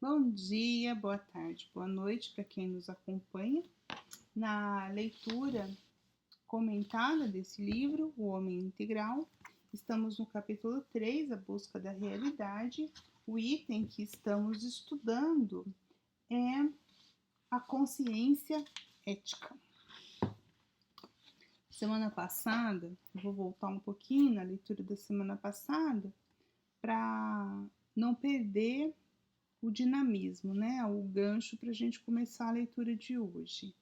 Bom dia, boa tarde, boa noite para quem nos acompanha na leitura comentada desse livro, O Homem Integral. Estamos no capítulo 3, A Busca da Realidade. O item que estamos estudando é a consciência ética. Semana passada, vou voltar um pouquinho na leitura da semana passada para não perder o dinamismo, né? O gancho para a gente começar a leitura de hoje.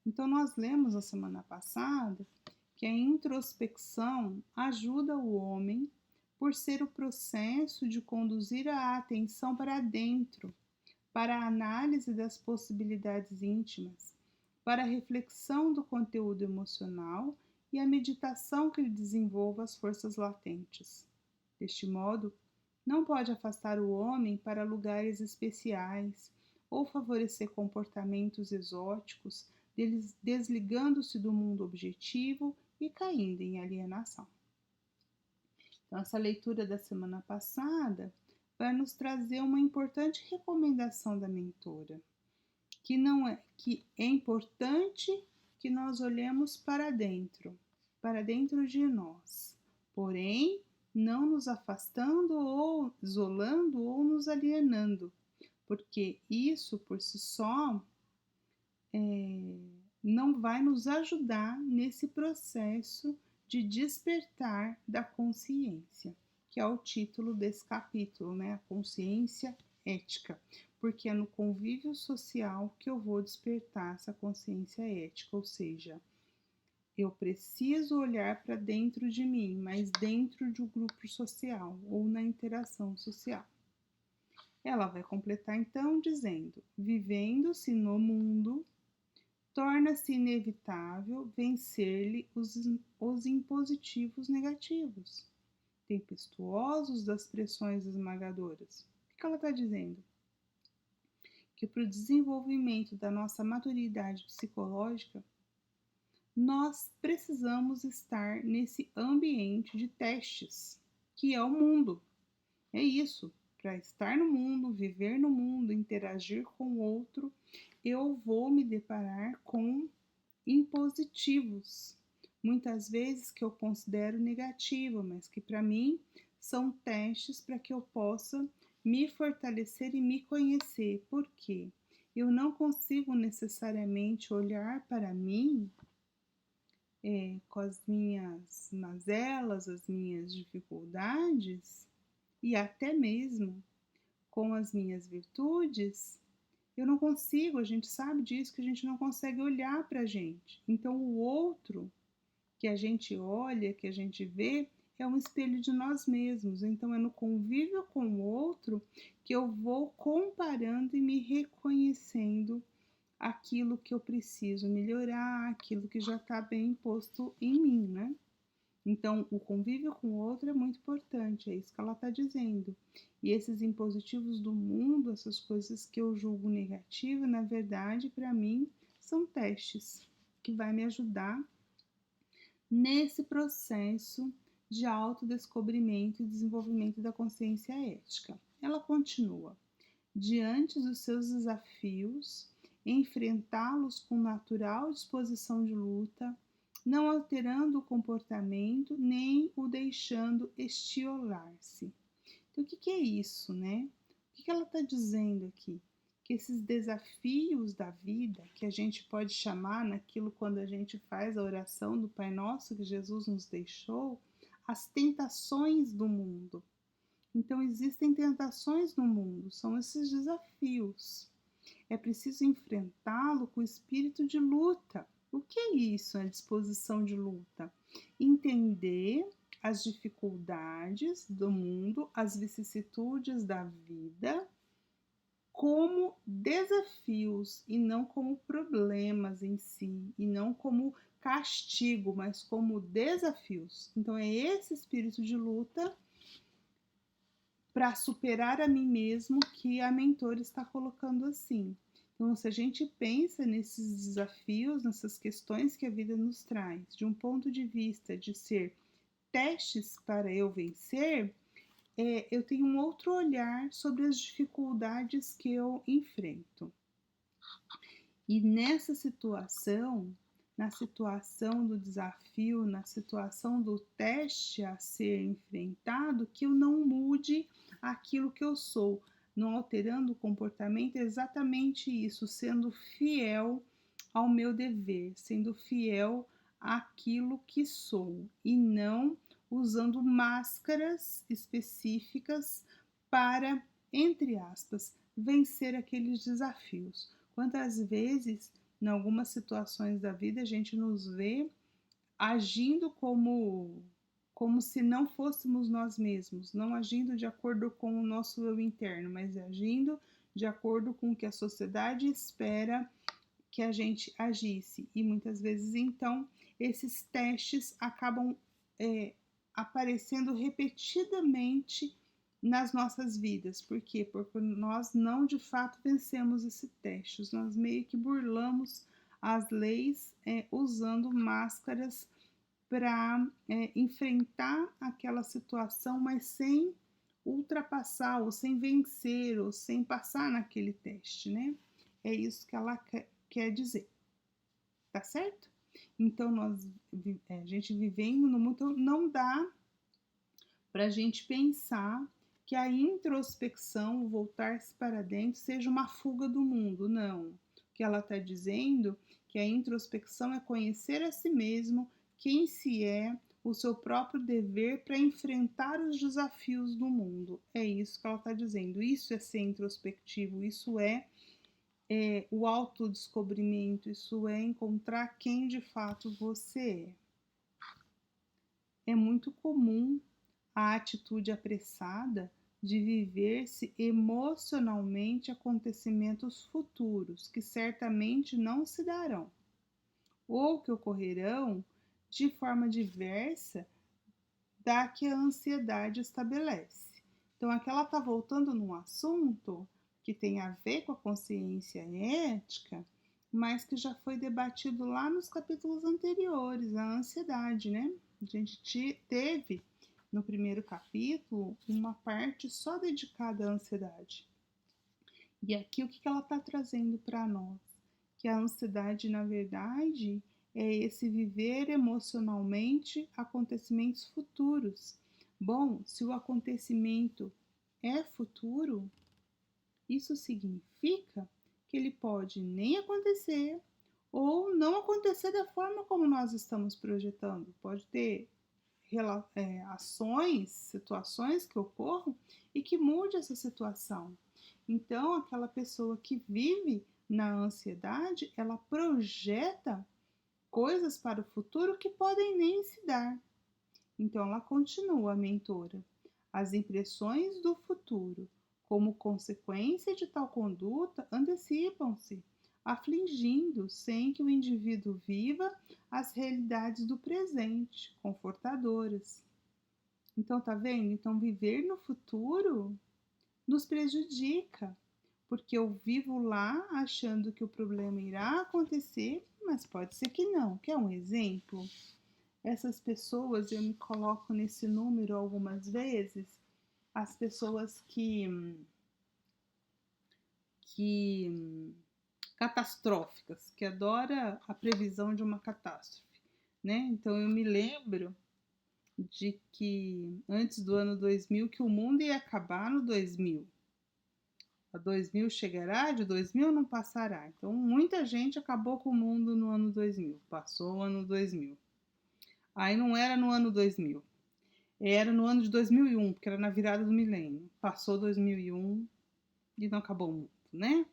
Então, nós lemos na semana passada que a introspecção ajuda o homem por ser o processo de conduzir a atenção para dentro, para a análise das possibilidades íntimas, para a reflexão do conteúdo emocional e a meditação que desenvolva as forças latentes. Deste modo, não pode afastar o homem para lugares especiais ou favorecer comportamentos exóticos, desligando-se do mundo objetivo e caindo em alienação. Então, essa leitura da semana passada vai nos trazer uma importante recomendação da mentora, que é importante que nós olhemos para dentro de nós. Porém, não nos afastando ou isolando ou nos alienando, porque isso por si só não vai nos ajudar nesse processo de despertar da consciência, que é o título desse capítulo, né? A consciência ética, porque é no convívio social que eu vou despertar essa consciência ética, ou seja, eu preciso olhar para dentro de mim, mas dentro de um grupo social ou na interação social. Ela vai completar então dizendo: vivendo-se no mundo, torna-se inevitável vencer-lhe os impositivos negativos, tempestuosos das pressões esmagadoras. O que ela está dizendo? Que para o desenvolvimento da nossa maturidade psicológica, nós precisamos estar nesse ambiente de testes, que é o mundo. É isso, para estar no mundo, viver no mundo, interagir com o outro, eu vou me deparar com impositivos, muitas vezes que eu considero negativo, mas que para mim são testes para que eu possa me fortalecer e me conhecer. Por quê? Eu não consigo necessariamente olhar para mim com as minhas mazelas, as minhas dificuldades e até mesmo com as minhas virtudes, eu não consigo, a gente sabe disso, que a gente não consegue olhar para a gente. Então, o outro que a gente olha, que a gente vê, é um espelho de nós mesmos. Então, é no convívio com o outro que eu vou comparando e me reconhecendo aquilo que eu preciso melhorar, aquilo que já está bem posto em mim, né? Então, o convívio com o outro é muito importante, é isso que ela está dizendo. E esses impositivos do mundo, essas coisas que eu julgo negativas, na verdade, para mim, são testes que vai me ajudar nesse processo de autodescobrimento e desenvolvimento da consciência ética. Ela continua: diante dos seus desafios, enfrentá-los com natural disposição de luta, não alterando o comportamento nem o deixando estiolar-se. Então, o que é isso, né? O que ela está dizendo aqui? Que esses desafios da vida, que a gente pode chamar naquilo quando a gente faz a oração do Pai Nosso que Jesus nos deixou, as tentações do mundo. Então, existem tentações no mundo, são esses desafios. É preciso enfrentá-lo com espírito de luta. O que é isso, a disposição de luta? Entender as dificuldades do mundo, as vicissitudes da vida, como desafios e não como problemas em si, e não como castigo, mas como desafios. Então, é esse espírito de luta para superar a mim mesmo que a mentora está colocando assim. Então, se a gente pensa nesses desafios, nessas questões que a vida nos traz, de um ponto de vista de ser testes para eu vencer, eu tenho um outro olhar sobre as dificuldades que eu enfrento. E nessa situação, na situação do desafio, na situação do teste a ser enfrentado, que eu não mude aquilo que eu sou, não alterando o comportamento, é exatamente isso, sendo fiel ao meu dever, sendo fiel àquilo que sou e não usando máscaras específicas para, entre aspas, vencer aqueles desafios. Quantas vezes, em algumas situações da vida, a gente nos vê agindo como se não fôssemos nós mesmos, não agindo de acordo com o nosso eu interno, mas agindo de acordo com o que a sociedade espera que a gente agisse. E muitas vezes, então, esses testes acabam aparecendo repetidamente nas nossas vidas. Por quê? Porque nós não de fato vencemos esse teste, nós meio que burlamos as leis usando máscaras para enfrentar aquela situação, mas sem ultrapassar, ou sem vencer, ou sem passar naquele teste, né? É isso que ela quer dizer, tá certo? Então, a gente vivendo no mundo, não dá para a gente pensar que a introspecção, o voltar-se para dentro, seja uma fuga do mundo. Não. O que ela está dizendo é que a introspecção é conhecer a si mesmo, quem se é, o seu próprio dever para enfrentar os desafios do mundo. É isso que ela está dizendo. Isso é ser introspectivo, isso é o autodescobrimento, isso é encontrar quem de fato você é. É muito comum a atitude apressada de viver-se emocionalmente acontecimentos futuros que certamente não se darão, ou que ocorrerão de forma diversa da que a ansiedade estabelece. Então, aqui ela está voltando num assunto que tem a ver com a consciência ética, mas que já foi debatido lá nos capítulos anteriores, a ansiedade, né? A gente teve no primeiro capítulo uma parte só dedicada à ansiedade. E aqui o que ela está trazendo para nós? Que a ansiedade, na verdade, é esse viver emocionalmente acontecimentos futuros. Bom, se o acontecimento é futuro, isso significa que ele pode nem acontecer ou não acontecer da forma como nós estamos projetando. Pode ter ações, situações que ocorram e que mude essa situação. Então, aquela pessoa que vive na ansiedade, ela projeta coisas para o futuro que podem nem se dar. Então, ela continua, a mentora. As impressões do futuro, como consequência de tal conduta, antecipam-se, afligindo sem que o indivíduo viva as realidades do presente, confortadoras. Então, tá vendo? Então, viver no futuro nos prejudica, porque eu vivo lá achando que o problema irá acontecer, mas pode ser que não. Quer um exemplo? Essas pessoas, eu me coloco nesse número algumas vezes, as pessoas que catastróficas, que adora a previsão de uma catástrofe, né? Então eu me lembro de que antes do ano 2000 que o mundo ia acabar no 2000. A 2000 chegará, de 2000 não passará. Então muita gente acabou com o mundo no ano 2000, passou o ano 2000. Aí não era no ano 2000, era no ano de 2001, porque era na virada do milênio. Passou 2001 e não acabou o mundo, né?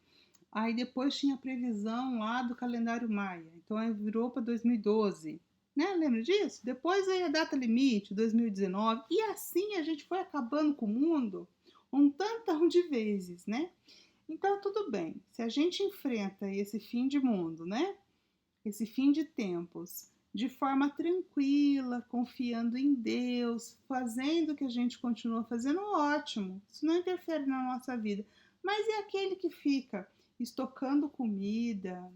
Aí depois tinha a previsão lá do calendário maia, então aí virou para 2012, né? Lembra disso? Depois aí a data limite, 2019, e assim a gente foi acabando com o mundo um tantão de vezes, né? Então tudo bem, se a gente enfrenta esse fim de mundo, né? Esse fim de tempos, de forma tranquila, confiando em Deus, fazendo o que a gente continua fazendo, ótimo, isso não interfere na nossa vida. Mas é aquele que fica estocando comida,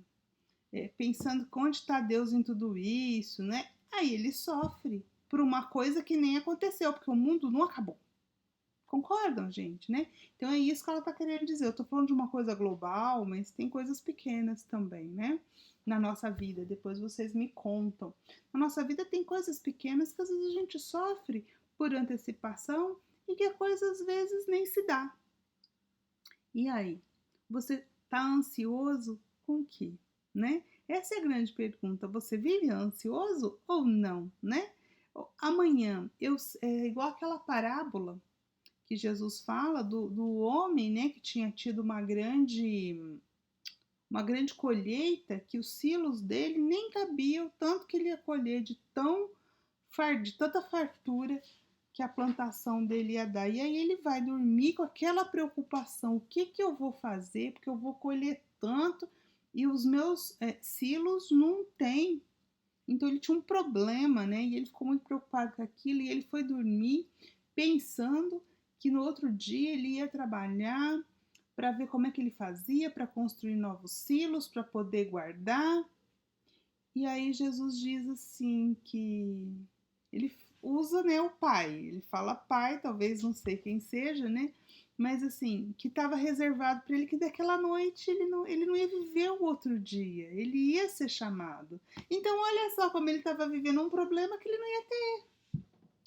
pensando onde está Deus em tudo isso, né? Aí ele sofre por uma coisa que nem aconteceu, porque o mundo não acabou. Concordam, gente, né? Então é isso que ela está querendo dizer. Eu estou falando de uma coisa global, mas tem coisas pequenas também, né? Na nossa vida. Depois vocês me contam. Na nossa vida tem coisas pequenas que às vezes a gente sofre por antecipação e que a coisa às vezes nem se dá. E aí? Você está ansioso com o quê? Né? Essa é a grande pergunta. Você vive ansioso ou não, né? Amanhã, é igual aquela parábola que Jesus fala do homem, né, que tinha tido uma grande colheita, que os silos dele nem cabiam, tanto que ele ia colher de tanta fartura que a plantação dele ia dar. E aí ele vai dormir com aquela preocupação, o que eu vou fazer, porque eu vou colher tanto e os meus silos não tem. Então ele tinha um problema, né? E ele ficou muito preocupado com aquilo e ele foi dormir pensando que no outro dia ele ia trabalhar para ver como é que ele fazia para construir novos silos, para poder guardar. E aí Jesus diz assim que ele usa, né, o pai. Ele fala pai, talvez não sei quem seja, né? Mas assim, que estava reservado para ele que daquela noite ele não ia viver o outro dia, ele ia ser chamado. Então olha só como ele estava vivendo um problema que ele não ia ter.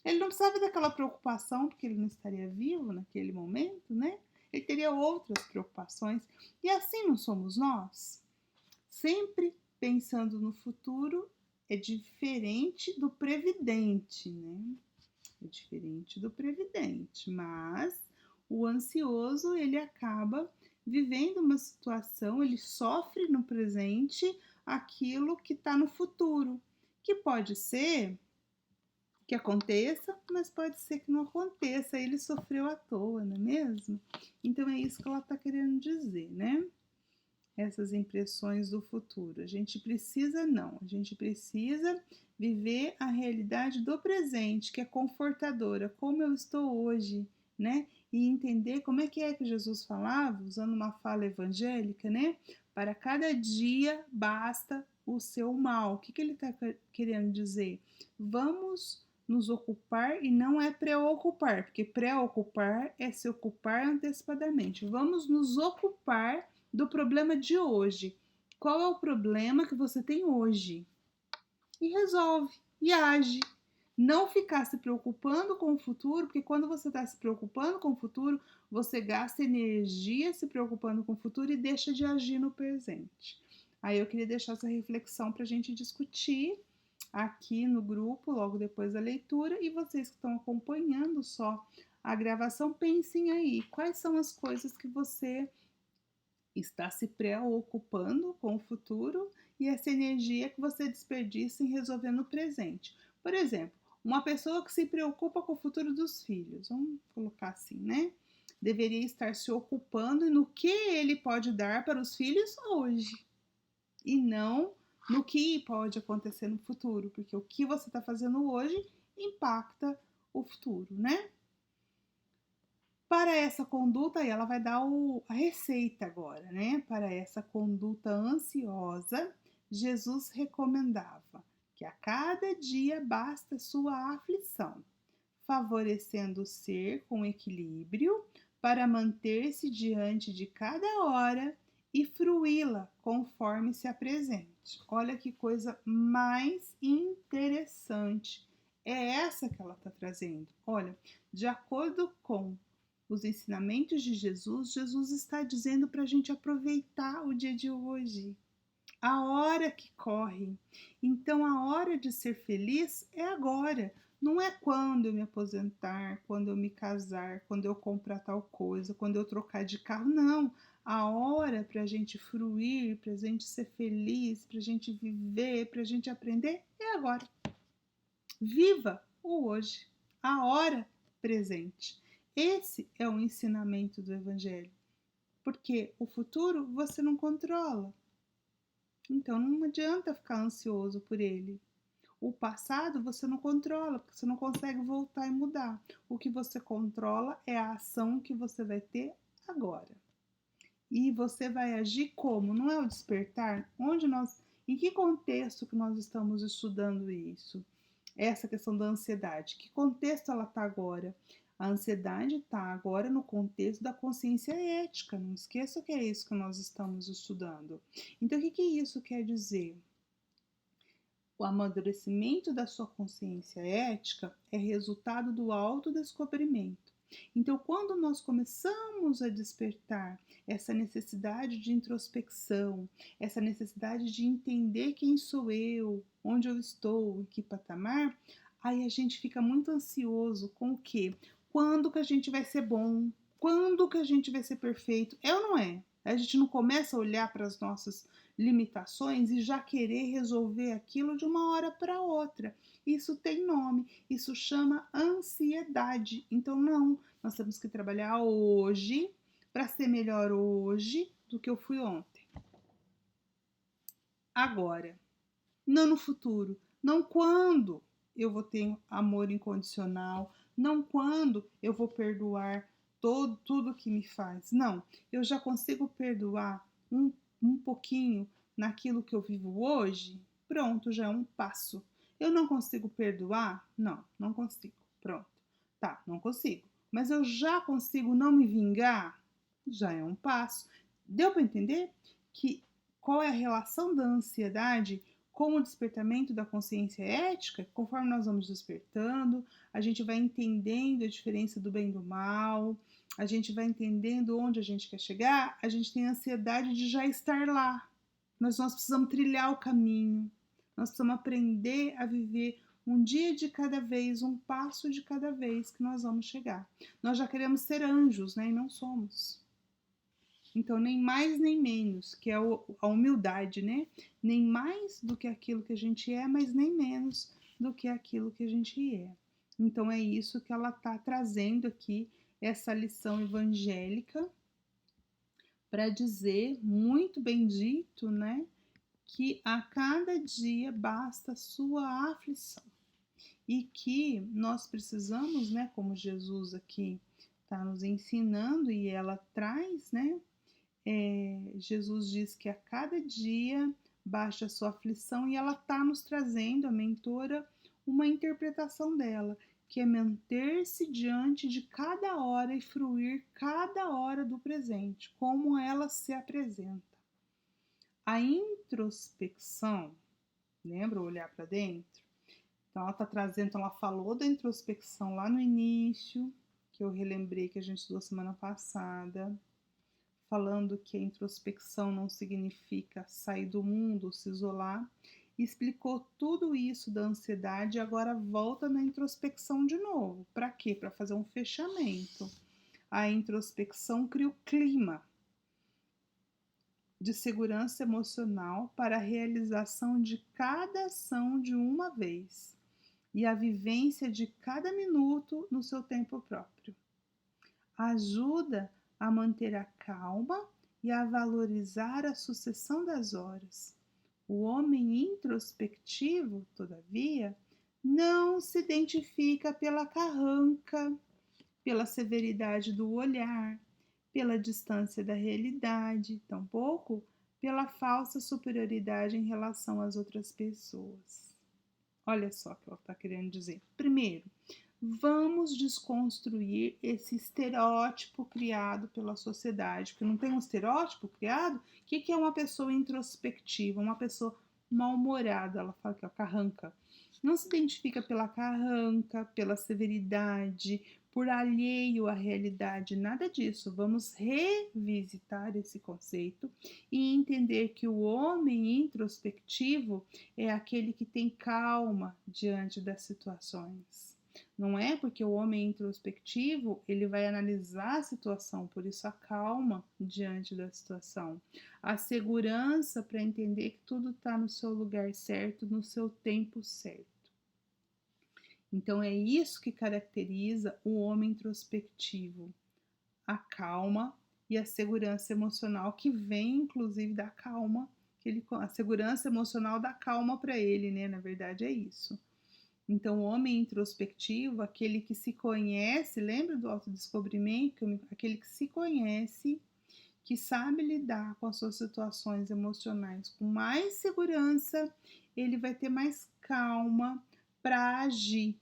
Ele não precisava daquela preocupação, porque ele não estaria vivo naquele momento, né? Ele teria outras preocupações. E assim não somos nós? Sempre pensando no futuro é diferente do previdente, né? É diferente do previdente, mas o ansioso, ele acaba vivendo uma situação, ele sofre no presente aquilo que está no futuro, que pode ser que aconteça, mas pode ser que não aconteça, ele sofreu à toa, não é mesmo? Então é isso que ela está querendo dizer, né? Essas impressões do futuro. A gente precisa viver a realidade do presente, que é confortadora, como eu estou hoje, né? E entender como é que Jesus falava, usando uma fala evangélica, né? Para cada dia basta o seu mal. O que ele está querendo dizer? Vamos nos ocupar e não é preocupar, porque preocupar é se ocupar antecipadamente. Vamos nos ocupar do problema de hoje. Qual é o problema que você tem hoje? E resolve, e age. Não ficar se preocupando com o futuro, porque quando você está se preocupando com o futuro, você gasta energia se preocupando com o futuro e deixa de agir no presente. Aí eu queria deixar essa reflexão para a gente discutir aqui no grupo, logo depois da leitura, e vocês que estão acompanhando só a gravação, pensem aí, quais são as coisas que você está se preocupando com o futuro e essa energia que você desperdiça em resolver no presente. Por exemplo, uma pessoa que se preocupa com o futuro dos filhos, vamos colocar assim, né? Deveria estar se ocupando no que ele pode dar para os filhos hoje e não no que pode acontecer no futuro, porque o que você está fazendo hoje impacta o futuro, né? Para essa conduta, aí ela vai dar a receita agora, né? Para essa conduta ansiosa, Jesus recomendava que a cada dia basta sua aflição, favorecendo o ser com equilíbrio para manter-se diante de cada hora e fruí-la conforme se apresente. Olha que coisa mais interessante. É essa que ela está trazendo. Olha, de acordo com os ensinamentos de Jesus, Jesus está dizendo para a gente aproveitar o dia de hoje, a hora que corre. Então, a hora de ser feliz é agora. Não é quando eu me aposentar, quando eu me casar, quando eu comprar tal coisa, quando eu trocar de carro. Não. A hora para a gente fruir, para a gente ser feliz, para a gente viver, para a gente aprender é agora. Viva o hoje, a hora presente. Esse é o ensinamento do Evangelho, porque o futuro você não controla, então não adianta ficar ansioso por ele. O passado você não controla, porque você não consegue voltar e mudar. O que você controla é a ação que você vai ter agora. E você vai agir como? Não é o despertar? Em que contexto que nós estamos estudando isso? Essa questão da ansiedade. Que contexto ela está agora? A ansiedade está agora no contexto da consciência ética. Não esqueça que é isso que nós estamos estudando. Então, o que isso quer dizer? O amadurecimento da sua consciência ética é resultado do autodescobrimento. Então, quando nós começamos a despertar essa necessidade de introspecção, essa necessidade de entender quem sou eu, onde eu estou, em que patamar, aí a gente fica muito ansioso com o quê? Quando que a gente vai ser bom? Quando que a gente vai ser perfeito? É ou não é? A gente não começa a olhar para as nossas limitações e já querer resolver aquilo de uma hora para outra. Isso tem nome, isso chama ansiedade. Então, não, nós temos que trabalhar hoje para ser melhor hoje do que eu fui ontem. Agora, não no futuro, não quando eu vou ter amor incondicional, não quando eu vou perdoar tudo que me faz. Não, eu já consigo perdoar um pouquinho naquilo que eu vivo hoje. Pronto, já é um passo. Eu não consigo perdoar? Não, não consigo. Pronto. Tá, não consigo. Mas eu já consigo não me vingar? Já é um passo. Deu para entender que qual é a relação da ansiedade com o despertamento da consciência ética? Conforme nós vamos despertando, a gente vai entendendo a diferença do bem e do mal, a gente vai entendendo onde a gente quer chegar, a gente tem ansiedade de já estar lá. Mas nós precisamos trilhar o caminho, nós precisamos aprender a viver um dia de cada vez, um passo de cada vez que nós vamos chegar. Nós já queremos ser anjos, né? E não somos. Então, nem mais nem menos, que é a humildade, né? Nem mais do que aquilo que a gente é, mas nem menos do que aquilo que a gente é. Então, é isso que ela está trazendo aqui, essa lição evangélica, para dizer, muito bem dito, né? Que a cada dia basta a sua aflição. E que nós precisamos, né? Como Jesus aqui está nos ensinando e ela traz, né? Jesus diz que a cada dia baixa a sua aflição e ela está nos trazendo, a mentora, uma interpretação dela, que é manter-se diante de cada hora e fruir cada hora do presente, como ela se apresenta. A introspecção, lembra olhar para dentro? Então ela está trazendo, então ela falou da introspecção lá no início, que eu relembrei que a gente estudou semana passada, falando que a introspecção não significa sair do mundo, se isolar, e explicou tudo isso da ansiedade e agora volta na introspecção de novo. Para quê? Para fazer um fechamento. A introspecção cria o clima de segurança emocional para a realização de cada ação de uma vez e a vivência de cada minuto no seu tempo próprio. Ajuda a manter a calma e a valorizar a sucessão das horas. O homem introspectivo, todavia, não se identifica pela carranca, pela severidade do olhar, pela distância da realidade, tampouco pela falsa superioridade em relação às outras pessoas. Olha só o que ela está querendo dizer. Primeiro, vamos desconstruir esse estereótipo criado pela sociedade, porque não tem um estereótipo criado? O que é uma pessoa introspectiva, uma pessoa mal-humorada? Ela fala que é a carranca. Não se identifica pela carranca, pela severidade, por alheio à realidade, nada disso. Vamos revisitar esse conceito e entender que o homem introspectivo é aquele que tem calma diante das situações. Não é porque o homem é introspectivo, ele vai analisar a situação, por isso a calma diante da situação. A segurança para entender que tudo está no seu lugar certo, no seu tempo certo. Então é isso que caracteriza o homem introspectivo, a calma e a segurança emocional que vem inclusive da calma, a segurança emocional dá calma para ele, né? Na verdade é isso. Então o homem introspectivo, aquele que se conhece, lembra do autodescobrimento? Aquele que se conhece, que sabe lidar com as suas situações emocionais com mais segurança, ele vai ter mais calma para agir,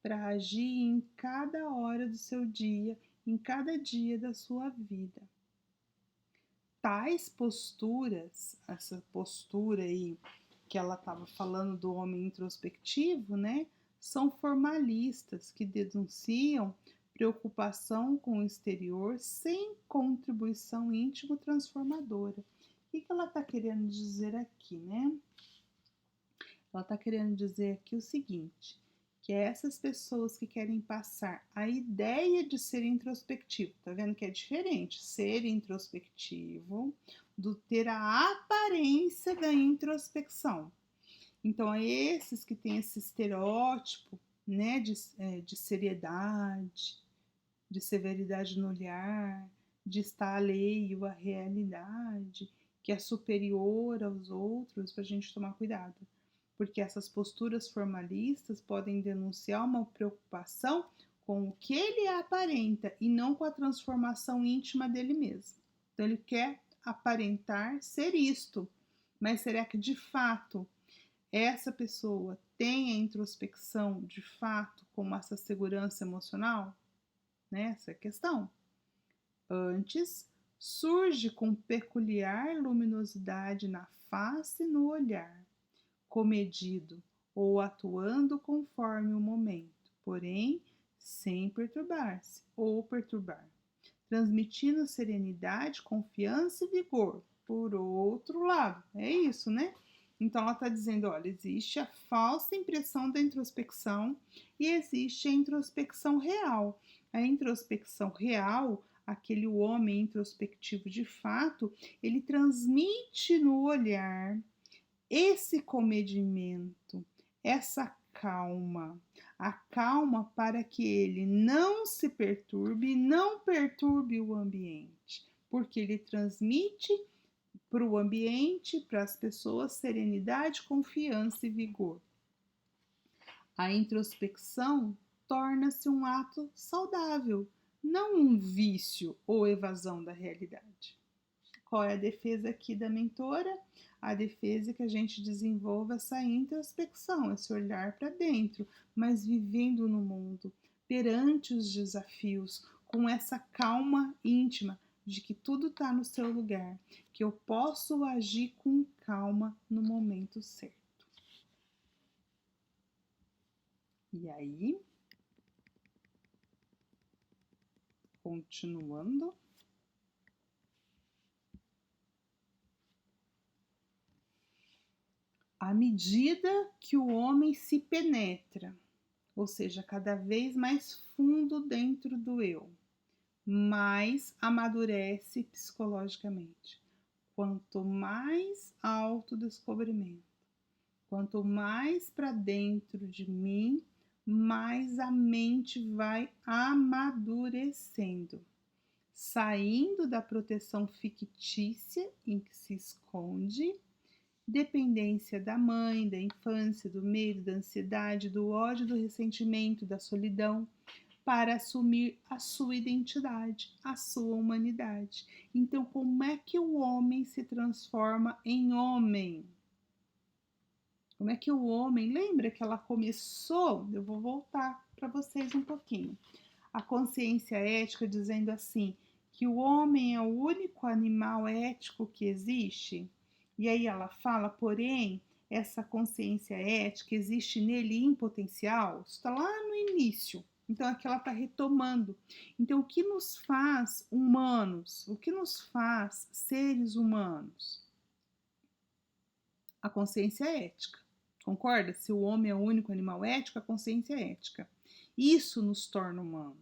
para agir em cada hora do seu dia, em cada dia da sua vida. Tais posturas, essa postura aí que ela estava falando do homem introspectivo, né, são formalistas que denunciam preocupação com o exterior sem contribuição íntimo transformadora. O que ela está querendo dizer aqui, né? Ela está querendo dizer aqui o seguinte, que é essas pessoas que querem passar a ideia de ser introspectivo, tá vendo que é diferente ser introspectivo do ter a aparência da introspecção. Então, é esses que têm esse estereótipo, né, de seriedade, de severidade no olhar, de estar alheio à realidade, que é superior aos outros, para a gente tomar cuidado. Porque essas posturas formalistas podem denunciar uma preocupação com o que ele aparenta e não com a transformação íntima dele mesmo. Então, ele quer aparentar ser isto, mas será que de fato essa pessoa tem a introspecção de fato como essa segurança emocional? Essa é a questão. Antes, surge com peculiar luminosidade na face e no olhar, comedido ou atuando conforme o momento, porém sem perturbar-se ou perturbar, transmitindo serenidade, confiança e vigor. Por outro lado, é isso, né? Então ela está dizendo, olha, existe a falsa impressão da introspecção e existe a introspecção real. A introspecção real, aquele homem introspectivo de fato, ele transmite no olhar esse comedimento, essa calma, a calma para que ele não se perturbe, não perturbe o ambiente, porque ele transmite para o ambiente, para as pessoas, serenidade, confiança e vigor. A introspecção torna-se um ato saudável, não um vício ou evasão da realidade. Qual é a defesa aqui da mentora? A defesa é que a gente desenvolva essa introspecção, esse olhar para dentro, mas vivendo no mundo, perante os desafios, com essa calma íntima de que tudo está no seu lugar, que eu posso agir com calma no momento certo. E aí, continuando. À medida que o homem se penetra, ou seja, cada vez mais fundo dentro do eu, mais amadurece psicologicamente. Quanto mais autodescobrimento, quanto mais para dentro de mim, mais a mente vai amadurecendo, saindo da proteção fictícia em que se esconde, dependência da mãe, da infância, do medo, da ansiedade, do ódio, do ressentimento, da solidão, para assumir a sua identidade, a sua humanidade. Então, como é que o homem se transforma em homem? Como é que o homem, lembra que ela começou, eu vou voltar para vocês um pouquinho, a consciência ética dizendo assim, que o homem é o único animal ético que existe? E aí ela fala, porém, essa consciência ética existe nele em potencial? Isso está lá no início. Então aqui ela está retomando. Então o que nos faz humanos? O que nos faz seres humanos? A consciência ética. Concorda? Se o homem é o único animal ético, a consciência ética. Isso nos torna humano.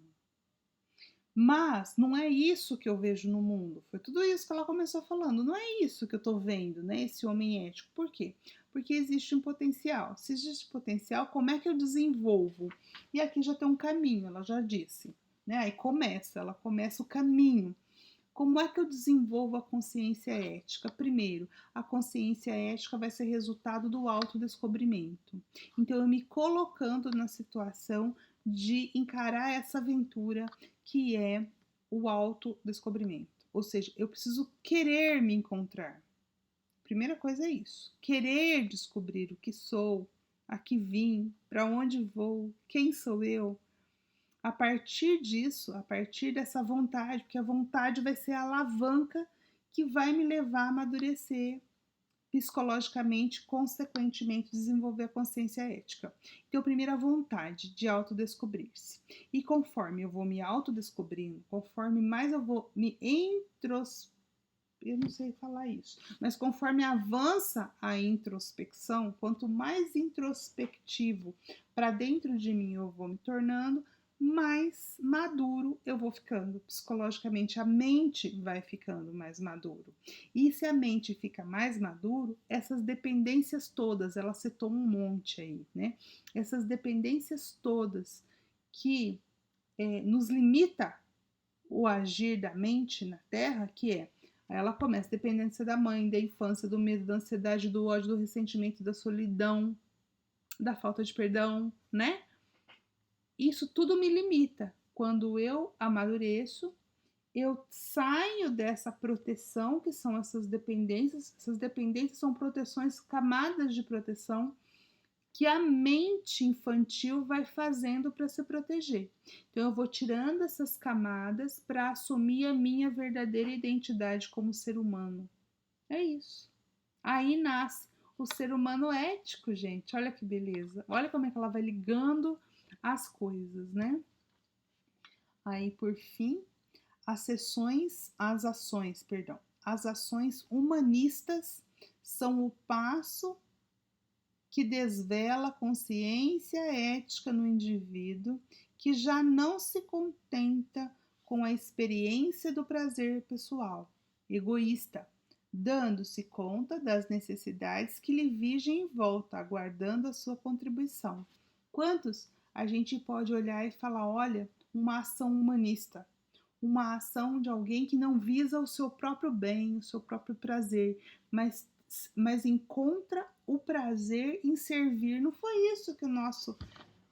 Mas não é isso que eu vejo no mundo. Foi tudo isso que ela começou falando. Não é isso que eu estou vendo, né? Esse homem ético. Por quê? Porque existe um potencial. Se existe potencial, como é que eu desenvolvo? E aqui já tem um caminho, ela já disse. Né? Aí ela começa o caminho. Como é que eu desenvolvo a consciência ética? Primeiro, a consciência ética vai ser resultado do autodescobrimento. Então, eu me colocando na situação de encarar essa aventura que é o autodescobrimento. Ou seja, eu preciso querer me encontrar. Primeira coisa é isso, querer descobrir o que sou, a que vim, para onde vou, quem sou eu. A partir disso, a partir dessa vontade, porque a vontade vai ser a alavanca que vai me levar a amadurecer psicologicamente, consequentemente desenvolver a consciência ética. Então, primeiro a vontade de autodescobrir-se. E conforme eu vou me autodescobrindo, conforme mais eu vou me eu não sei falar isso, mas conforme avança a introspecção, quanto mais introspectivo para dentro de mim eu vou me tornando, mais maduro eu vou ficando psicologicamente, a mente vai ficando mais maduro. E se a mente fica mais maduro, essas dependências todas, elas se tomam um monte aí, né? Essas dependências todas que nos limita o agir da mente na Terra, que é ela começa dependência da mãe, da infância, do medo, da ansiedade, do ódio, do ressentimento, da solidão, da falta de perdão, né? Isso tudo me limita. Quando eu amadureço, eu saio dessa proteção, que são essas dependências. Essas dependências são proteções, camadas de proteção que a mente infantil vai fazendo para se proteger. Então, eu vou tirando essas camadas para assumir a minha verdadeira identidade como ser humano. É isso. Aí nasce o ser humano ético, gente. Olha que beleza. Olha como é que ela vai ligando as coisas, né? Aí, por fim, as ações humanistas são o passo que desvela a consciência ética no indivíduo que já não se contenta com a experiência do prazer pessoal, egoísta, dando-se conta das necessidades que lhe vigem em volta, aguardando a sua contribuição. Quantos a gente pode olhar e falar, olha, uma ação humanista, uma ação de alguém que não visa o seu próprio bem, o seu próprio prazer, mas encontra o prazer em servir. Não foi isso que o nosso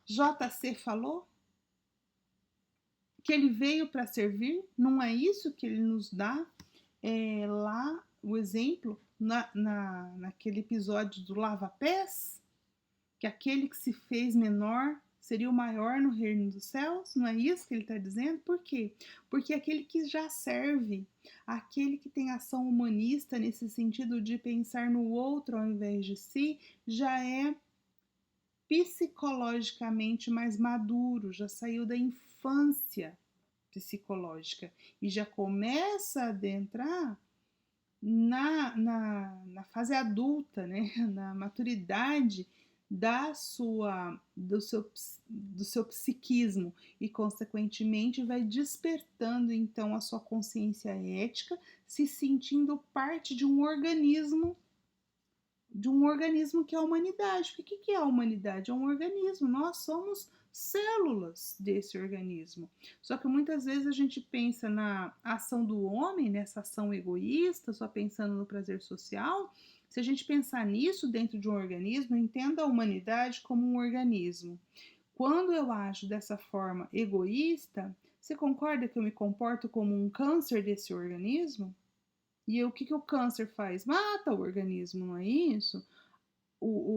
JC falou? Que ele veio para servir? Não é isso que ele nos dá lá, o exemplo, naquele episódio do Lava Pés? Que aquele que se fez menor seria o maior no reino dos céus? Não é isso que ele está dizendo? Por quê? Porque aquele que já serve, aquele que tem ação humanista nesse sentido de pensar no outro ao invés de si, já é psicologicamente mais maduro, já saiu da infância psicológica e já começa a adentrar na fase adulta, né? Na maturidade do seu psiquismo e, consequentemente, vai despertando então a sua consciência ética, se sentindo parte de um organismo que é a humanidade. O que é a humanidade? É um organismo, nós somos células desse organismo. Só que muitas vezes a gente pensa na ação do homem, nessa ação egoísta, só pensando no prazer social. Se a gente pensar nisso dentro de um organismo, entenda a humanidade como um organismo. Quando eu ajo dessa forma egoísta, você concorda que eu me comporto como um câncer desse organismo? E o que o câncer faz? Mata o organismo, não é isso?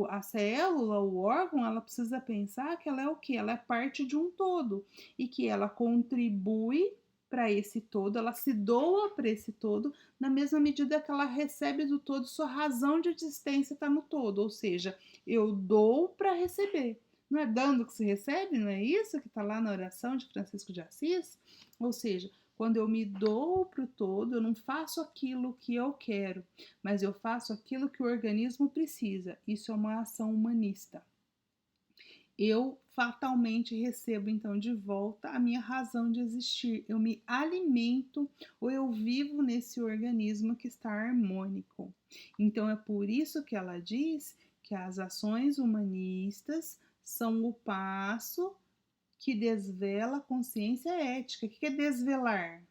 A célula, o órgão, ela precisa pensar que ela é o quê? Ela é parte de um todo e que ela contribui para esse todo, ela se doa para esse todo, na mesma medida que ela recebe do todo, sua razão de existência está no todo, ou seja, eu dou para receber. Não é dando que se recebe, não é isso que está lá na oração de Francisco de Assis? Ou seja, quando eu me dou para o todo, eu não faço aquilo que eu quero, mas eu faço aquilo que o organismo precisa. Isso é uma ação humanista. Eu fatalmente recebo então de volta a minha razão de existir. Eu me alimento ou eu vivo nesse organismo que está harmônico. Então é por isso que ela diz que as ações humanistas são o passo que desvela a consciência ética. O que é desvelar?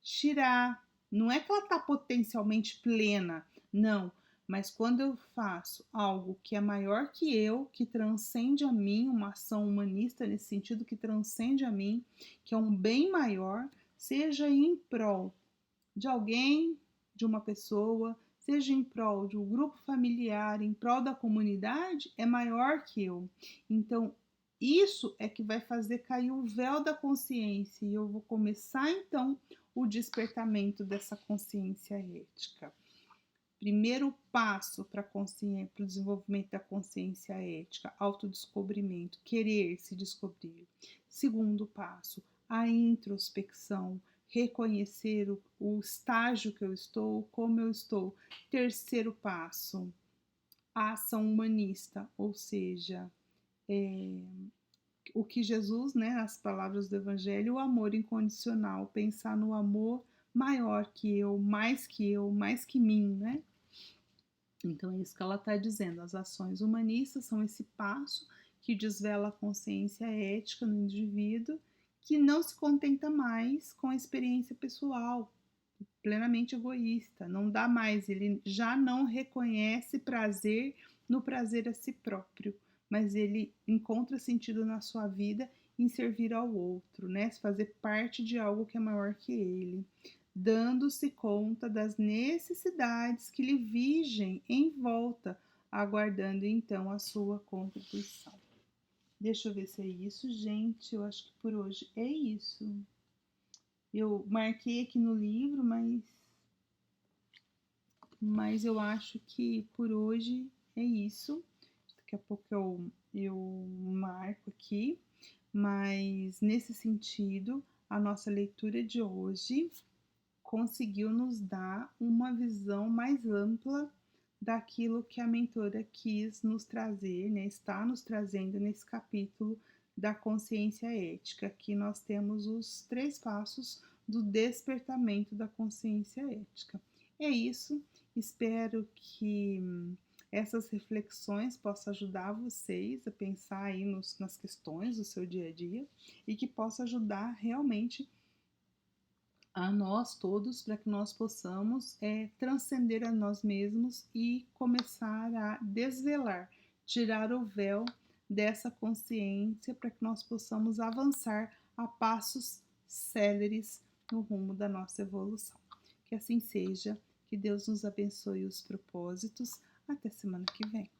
Tirar. Não é que ela está potencialmente plena, não. Mas quando eu faço algo que é maior que eu, que transcende a mim, uma ação humanista nesse sentido que transcende a mim, que é um bem maior, seja em prol de alguém, de uma pessoa, seja em prol de um grupo familiar, em prol da comunidade, é maior que eu. Então, isso é que vai fazer cair o véu da consciência e eu vou começar então o despertamento dessa consciência ética. Primeiro passo para o desenvolvimento da consciência ética, autodescobrimento, querer se descobrir. Segundo passo, a introspecção, reconhecer o estágio que eu estou, como eu estou. Terceiro passo, a ação humanista, ou seja, o que Jesus, né, as palavras do Evangelho, o amor incondicional, pensar no amor maior que eu, mais que mim, né? Então é isso que ela está dizendo. As ações humanistas são esse passo que desvela a consciência ética no indivíduo, que não se contenta mais com a experiência pessoal, plenamente egoísta. Não dá mais, ele já não reconhece prazer no prazer a si próprio, mas ele encontra sentido na sua vida em servir ao outro, né? Fazer parte de algo que é maior que ele, dando-se conta das necessidades que lhe vigem em volta, aguardando então a sua contribuição. Deixa eu ver se é isso, gente. Eu acho que por hoje é isso. Eu marquei aqui no livro, mas eu acho que por hoje é isso. Daqui a pouco eu marco aqui, mas nesse sentido, a nossa leitura de hoje conseguiu nos dar uma visão mais ampla daquilo que a mentora quis nos trazer, né? Está nos trazendo nesse capítulo da consciência ética. Aqui nós temos os 3 passos do despertamento da consciência ética. É isso, espero que essas reflexões possam ajudar vocês a pensar aí nas questões do seu dia a dia e que possa ajudar realmente a nós todos para que nós possamos transcender a nós mesmos e começar a desvelar, tirar o véu dessa consciência para que nós possamos avançar a passos céleres no rumo da nossa evolução. Que assim seja, que Deus nos abençoe os propósitos. Até semana que vem.